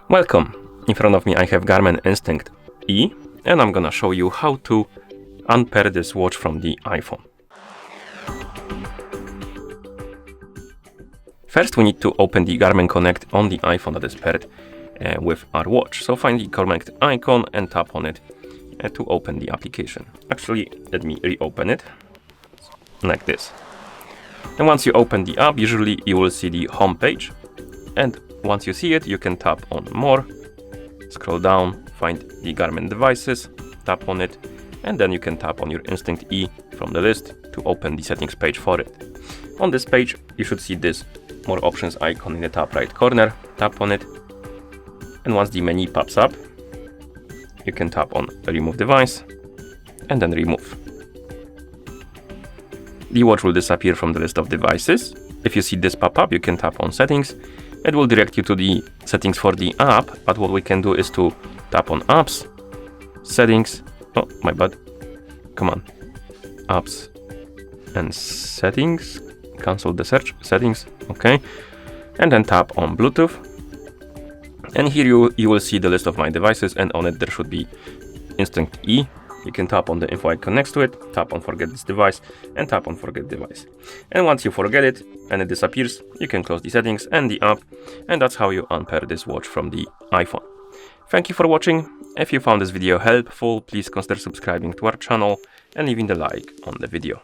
Welcome! In front of me I have Garmin Instinct E, and I'm gonna show you how to unpair this watch from the iPhone. First we need to open the Garmin Connect on the iPhone that is paired with our watch. So find the Connect icon and tap on it to open the application. Actually, let me reopen it like this. And once you open the app, usually you will see the home page, and once you see it, you can tap on More, scroll down, find the Garmin devices, tap on it, and then you can tap on your Instinct E from the list to open the settings page for it. On this page, you should see this More Options icon in the top right corner, tap on it, and once the menu pops up, you can tap on Remove Device, and then Remove. The watch will disappear from the list of devices. If you see this pop up, you can tap on Settings. It will direct you to the settings for the app, but what we can do is to tap on Apps, Settings, oh my bad, come on, Apps and Settings, cancel the search, Settings, okay, and then tap on Bluetooth, and here you will see the list of my devices, and on it there should be Instinct E. You can tap on the info icon next to it, tap on Forget this device, and tap on Forget device. And once you forget it and it disappears, you can close the settings and the app, and that's how you unpair this watch from the iPhone. Thank you for watching. If you found this video helpful, please consider subscribing to our channel and leaving the like on the video.